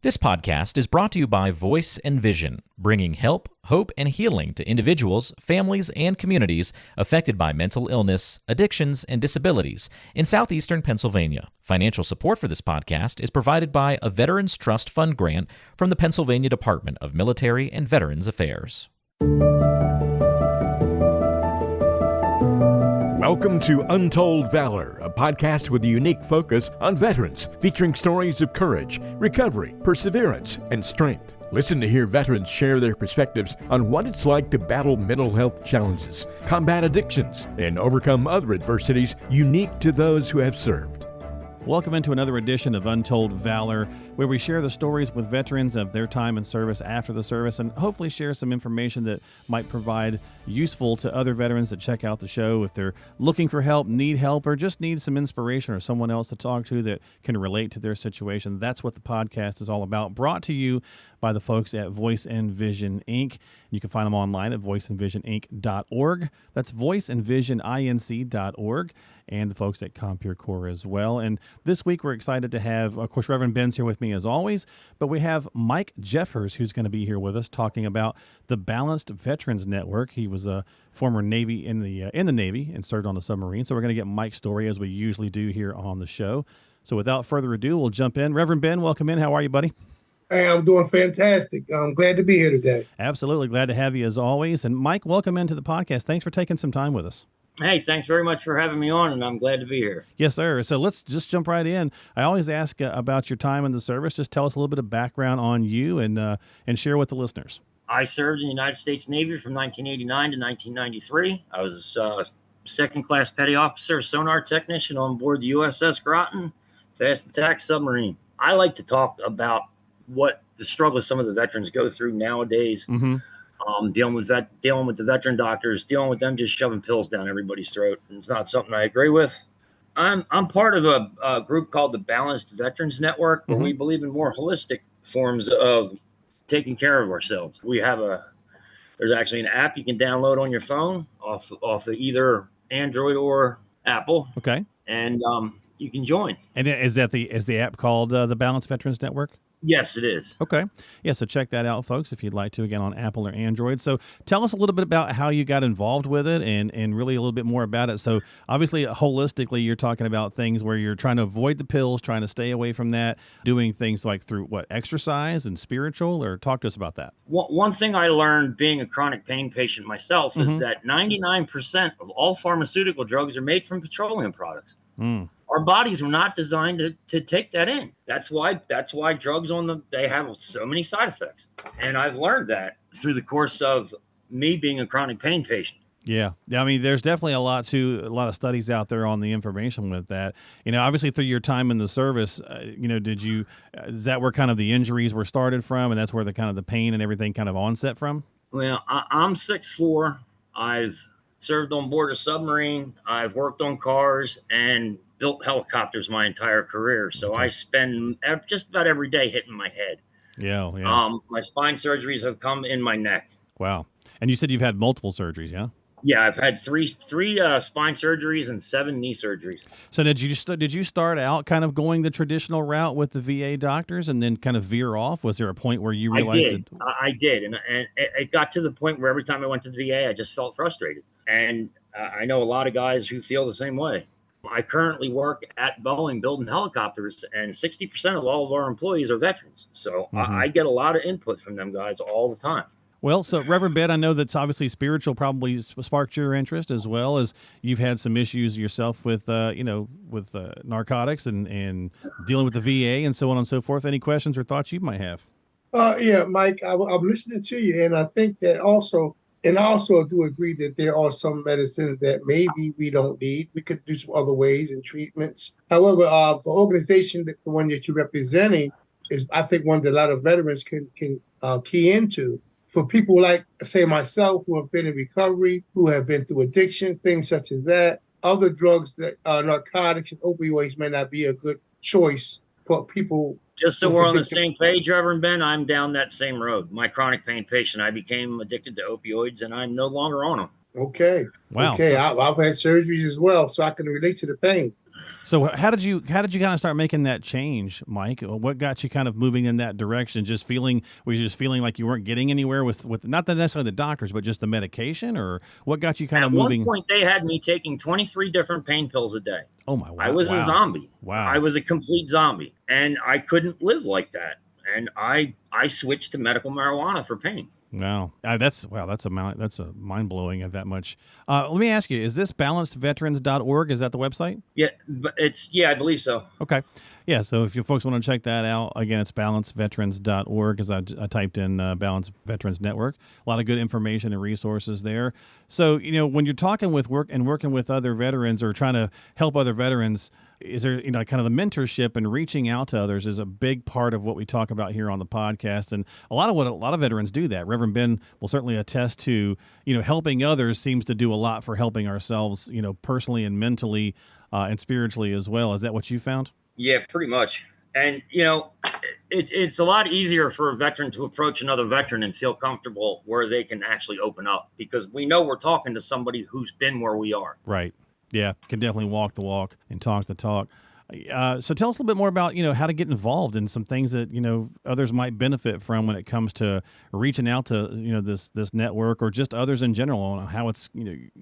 This podcast is brought to you by Voice and Vision, bringing help, hope, and healing to individuals, families, and communities affected by mental illness, addictions, and disabilities in southeastern Pennsylvania. Financial support for this podcast is provided by a Veterans Trust Fund grant from the Pennsylvania Department of Military and Veterans Affairs. Welcome to Untold Valor, a podcast with a unique focus on veterans, featuring stories of courage, recovery, perseverance, and strength. Listen to hear veterans share their perspectives on what it's like to battle mental health challenges, combat addictions, and overcome other adversities unique to those who have served. Welcome into another edition of Untold Valor, where we share the stories with veterans of their time in service after the service, and hopefully share some information that might provide useful to other veterans that check out the show if they're looking for help, or just need some inspiration or someone else to talk to that can relate to their situation. That's what the podcast is all about, brought to you by the folks at Voice and Vision, Inc. You can find them online at voiceandvisioninc.org. That's voiceandvisioninc.org. And the folks at Compure Corps as well. And this week we're excited to have, of course, Reverend Ben's here with me as always, but we have Mike Jeffers who's going to be here with us talking about the Balanced Veterans Network. He was a former Navy in the Navy and served on a submarine. So we're going to get Mike's story as we usually do here on the show. So without further ado, we'll jump in. Reverend Ben, welcome in. How are you, buddy? Hey, I'm doing fantastic. I'm glad to be here today. Absolutely. Glad to have you as always. And Mike, welcome into the podcast. Thanks for taking some time with us. Hey, thanks very much for having me on, and I'm glad to be here. Yes, sir. So let's just jump right in. I always ask about your time in the service. Just tell us a little bit of background on you and share with the listeners. I served in the United States Navy from 1989 to 1993. I was second-class petty officer, sonar technician on board the USS Groton, fast attack submarine. I like to talk about what the struggles some of the veterans go through nowadays. Mm-hmm. Dealing with the veteran doctors, dealing with them just shoving pills down everybody's throat. And it's not something I agree with. I'm part of a group called the Balanced Veterans Network, where we believe in more holistic forms of taking care of ourselves. There's actually an app you can download on your phone off of either Android or Apple. Okay. And you can join. And is the app called the Balanced Veterans Network? Yes, it is. Okay. Yeah, so check that out, folks, if you'd like to, again, on Apple or Android. So tell us a little bit about how you got involved with it and really a little bit more about it. So obviously, holistically, you're talking about things where you're trying to avoid the pills, trying to stay away from that, doing things like through, exercise and spiritual, or talk to us about that. One thing I learned being a chronic pain patient myself is that 99% of all pharmaceutical drugs are made from petroleum products. Our bodies were not designed to take that in. That's why drugs they have so many side effects. And I've learned that through the course of me being a chronic pain patient. Yeah. I mean, there's definitely a lot of studies out there on the information with that. Obviously through your time in the service, is that where kind of the injuries were started from? And that's where the pain and everything kind of onset from? Well, I'm 6'4". I've served on board a submarine. I've worked on cars and built helicopters my entire career. So okay. I spend just about every day hitting my head. Yeah. My spine surgeries have come in my neck. Wow. And you said you've had multiple surgeries, yeah? Yeah, I've had three spine surgeries and 7 knee surgeries. So did you start out kind of going the traditional route with the VA doctors and then kind of veer off? Was there a point where you realized I did. And it got to the point where every time I went to the VA, I just felt frustrated. And I know a lot of guys who feel the same way. I currently work at Boeing building helicopters, and 60% of all of our employees are veterans. So I get a lot of input from them guys all the time. Well, so Reverend Ben, I know that's obviously spiritual probably sparked your interest, as well as you've had some issues yourself with narcotics and dealing with the VA and so on and so forth. Any questions or thoughts you might have? Yeah, Mike, I'm listening to you, and I think that also. And I also do agree that there are some medicines that maybe we don't need. We could do some other ways and treatments. However, for organization, the one that you're representing is, I think, one that a lot of veterans can key into. For people like, say, myself, who have been in recovery, who have been through addiction, things such as that, other drugs that are narcotics and opioids may not be a good choice for people. Just so we're on the same page, Reverend Ben, I'm down that same road. My chronic pain patient, I became addicted to opioids, and I'm no longer on them. Okay. Wow. Okay, I've had surgeries as well, so I can relate to the pain. So how did you kind of start making that change, Mike? What got you kind of moving in that direction? Were you just feeling like you weren't getting anywhere with not necessarily the doctors, but just the medication, or what got you kind of moving? At one point, they had me taking 23 different pain pills a day. Oh my! Wow. I was a zombie. Wow. I was a complete zombie, and I couldn't live like that. And I switched to medical marijuana for pain. Wow, that's a mind blowing at that much. Let me ask you: is this balancedveterans.org? Is that the website? Yeah, but I believe so. Okay, yeah. So if you folks want to check that out, again, it's balancedveterans.org. Because I typed in Balanced Veterans Network. A lot of good information and resources there. So when you're talking working with other veterans or trying to help other veterans, is there kind of the mentorship and reaching out to others is a big part of what we talk about here on the podcast, and a lot of veterans do that. Reverend Ben will certainly attest to helping others seems to do a lot for helping ourselves personally and mentally and spiritually as well. Is that what you found? Yeah, pretty much. And it's a lot easier for a veteran to approach another veteran and feel comfortable where they can actually open up, because we know we're talking to somebody who's been where we are. Right. Yeah, can definitely walk the walk and talk the talk. So tell us a little bit more about, how to get involved in some things that, others might benefit from when it comes to reaching out to, this network, or just others in general, on how it's,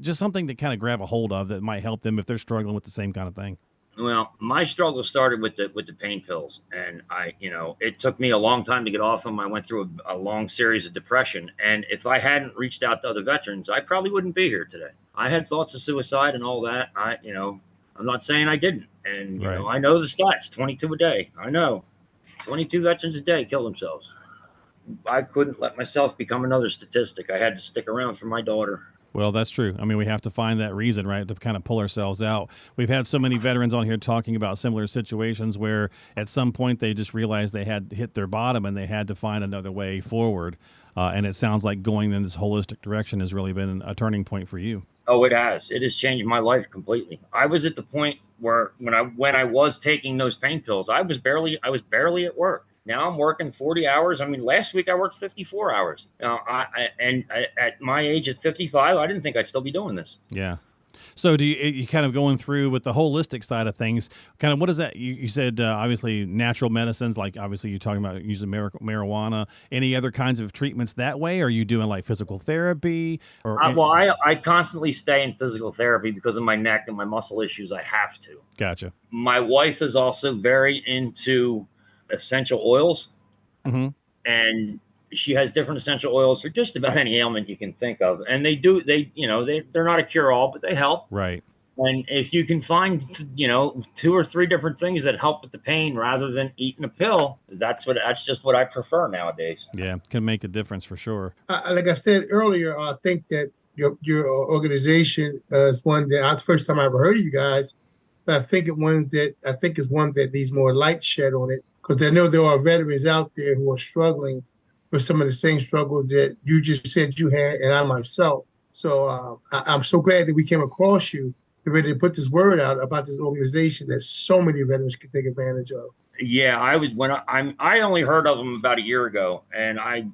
just something to kind of grab a hold of that might help them if they're struggling with the same kind of thing. Well, my struggle started with the pain pills, and it took me a long time to get off them. I went through a long series of depression, and if I hadn't reached out to other veterans, I probably wouldn't be here today. I had thoughts of suicide and all that. I'm not saying I didn't, and Right. I know the stats: 22 a day. I know 22 veterans a day kill themselves. I couldn't let myself become another statistic. I had to stick around for my daughter. Well, that's true. I mean, we have to find that reason, right, to kind of pull ourselves out. We've had so many veterans on here talking about similar situations where at some point they just realized they had hit their bottom and they had to find another way forward. And it sounds like going in this holistic direction has really been a turning point for you. Oh, it has. It has changed my life completely. I was at the point where when I was taking those pain pills, I was barely at work. Now I'm working 40 hours. I mean, last week I worked 54 hours. Now, at my age at 55, I didn't think I'd still be doing this. Yeah. So do you kind of going through with the holistic side of things, kind of what is that? You said obviously natural medicines, like obviously you're talking about using marijuana, any other kinds of treatments that way? Are you doing like physical therapy? Or I constantly stay in physical therapy because of my neck and my muscle issues. I have to. Gotcha. My wife is also very into essential oils, mm-hmm. and she has different essential oils for just about any ailment you can think of, and they're not a cure-all, but they help. Right. And if you can find 2 or 3 different things that help with the pain rather than eating a pill, that's just what I prefer nowadays. Yeah, can make a difference for sure. Like I said earlier, I think that your organization is one that the first time I ever heard of you guys. But I think it's one that needs more light shed on it, because I know there are veterans out there who are struggling with some of the same struggles that you just said you had, and I myself. So I'm so glad that we came across you, ready to put this word out about this organization that so many veterans can take advantage of. Yeah, I only heard of them about a year ago, and I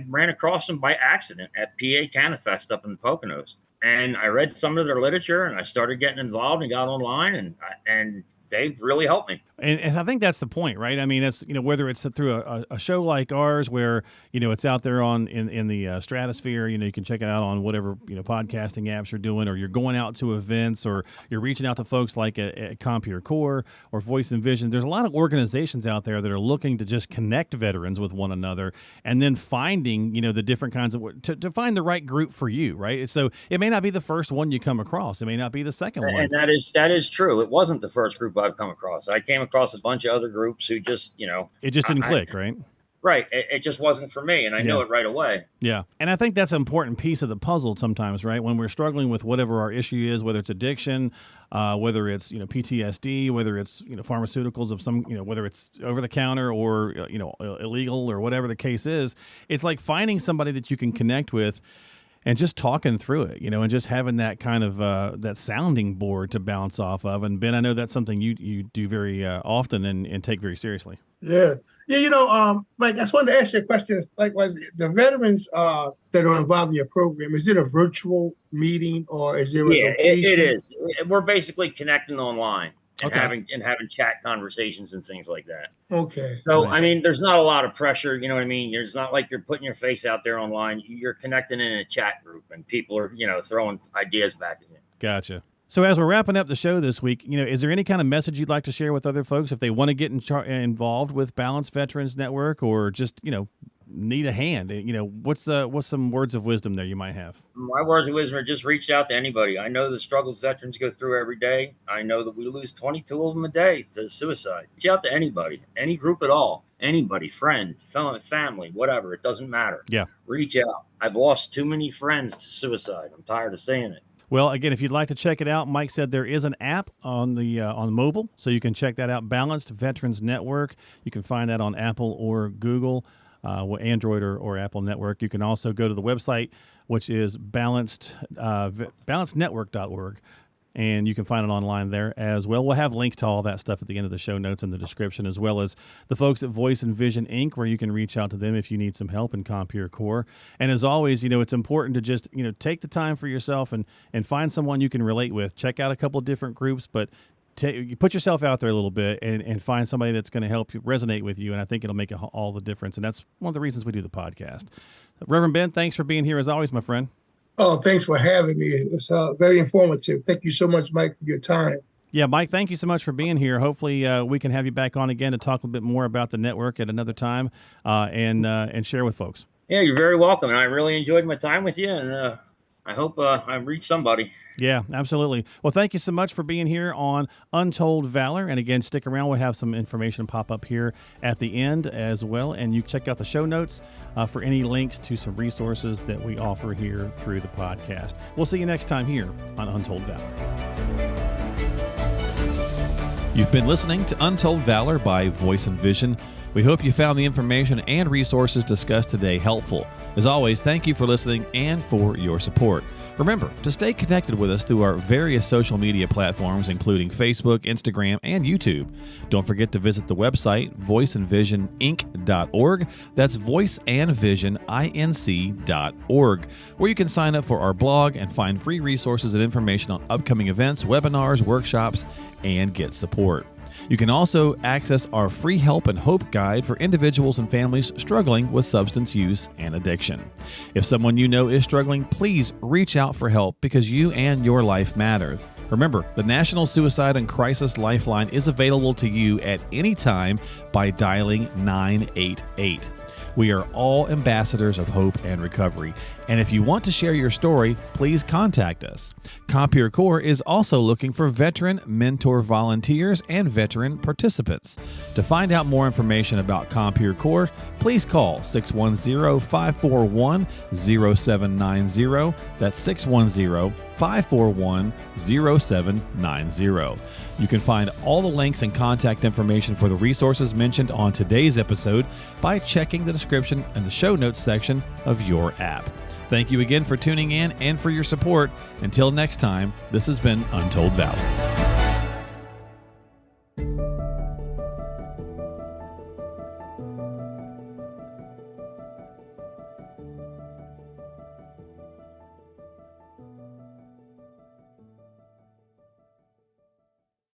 ran across them by accident at PA Canifest up in the Poconos, and I read some of their literature, and I started getting involved and got online, and they've really helped me. And I think that's the point, right? I mean, it's whether it's through a show like ours where it's out there in the stratosphere, you can check it out on whatever podcasting apps you're doing, or you're going out to events, or you're reaching out to folks like at CompureCore or Voice and Vision. There's a lot of organizations out there that are looking to just connect veterans with one another, and then finding the different kinds of to find the right group for you, right? So it may not be the first one you come across, it may not be the second one, and that is true. It wasn't the first group I've come across. I came across a bunch of other groups who just it just didn't click, right? Right. It just wasn't for me, and I knew it right away. Yeah. And I think that's an important piece of the puzzle sometimes, right? When we're struggling with whatever our issue is, whether it's addiction, whether it's, PTSD, whether it's, pharmaceuticals of some, whether it's over the counter or, illegal or whatever the case is, it's like finding somebody that you can connect with and just talking through it, and just having that kind of that sounding board to bounce off of. And Ben, I know that's something you do very often and take very seriously. Yeah. Mike, I just wanted to ask you a question. Likewise, the veterans that are involved in your program, is it a virtual meeting or is there a location? It is. We're basically connecting online. and Okay. having chat conversations and things like that. Okay. So, Nice. I mean, there's not a lot of pressure, you know what I mean? It's not like you're putting your face out there online. You're connecting in a chat group and people are, throwing ideas back at you. Gotcha. So as we're wrapping up the show this week, is there any kind of message you'd like to share with other folks if they want to get involved with Balanced Veterans Network, or just, need a hand? What's some words of wisdom there you might have? My words of wisdom are just reach out to anybody. I know the struggles veterans go through every day. I know that we lose 22 of them a day to suicide. Reach out to anybody, any group at all, anybody, friend, family, whatever. It doesn't matter. Yeah. Reach out. I've lost too many friends to suicide. I'm tired of saying it. Well, again, if you'd like to check it out, Mike said there is an app on the on mobile, so you can check that out. Balanced Veterans Network. You can find that on Apple or Google, Android or Apple Network. You can also go to the website, which is balancednetwork.org, and you can find it online there as well. We'll have links to all that stuff at the end of the show notes in the description, as well as the folks at Voice and Vision Inc., where you can reach out to them if you need some help in CompureCore. And as always, it's important to just, take the time for yourself and find someone you can relate with. Check out a couple of different groups, but you put yourself out there a little bit and find somebody that's going to help you, resonate with you, and I think it'll make all the difference. And that's one of the reasons we do the podcast. Reverend Ben, thanks for being here as always, my friend. Oh, thanks for having me. It's very informative. Thank you so much, Mike, for your time. Yeah, Mike, thank you so much for being here. Hopefully we can have you back on again to talk a bit more about the network at another time and share with folks. Yeah, you're very welcome. And I really enjoyed my time with you, and I hope I reached somebody. Yeah, absolutely. Well, thank you so much for being here on Untold Valor. And again, stick around. We'll have some information pop up here at the end as well. And you check out the show notes for any links to some resources that we offer here through the podcast. We'll see you next time here on Untold Valor. You've been listening to Untold Valor by Voice and Vision. We hope you found the information and resources discussed today helpful. As always, thank you for listening and for your support. Remember to stay connected with us through our various social media platforms, including Facebook, Instagram, and YouTube. Don't forget to visit the website, voiceandvisioninc.org. That's voiceandvisioninc.org, where you can sign up for our blog and find free resources and information on upcoming events, webinars, workshops, and get support. You can also access our free help and hope guide for individuals and families struggling with substance use and addiction. If someone you know is struggling, please reach out for help because you and your life matter. Remember, the National Suicide and Crisis Lifeline is available to you at any time by dialing 988. We are all ambassadors of hope and recovery, and if you want to share your story, please contact us. CompureCore is also looking for veteran mentor volunteers and veteran participants. To find out more information about CompureCore, please call 610-541-0790. That's 610-541-0790. You can find all the links and contact information for the resources mentioned on today's episode by checking the description and the show notes section of your app. Thank you again for tuning in and for your support. Until next time, this has been Untold Valor.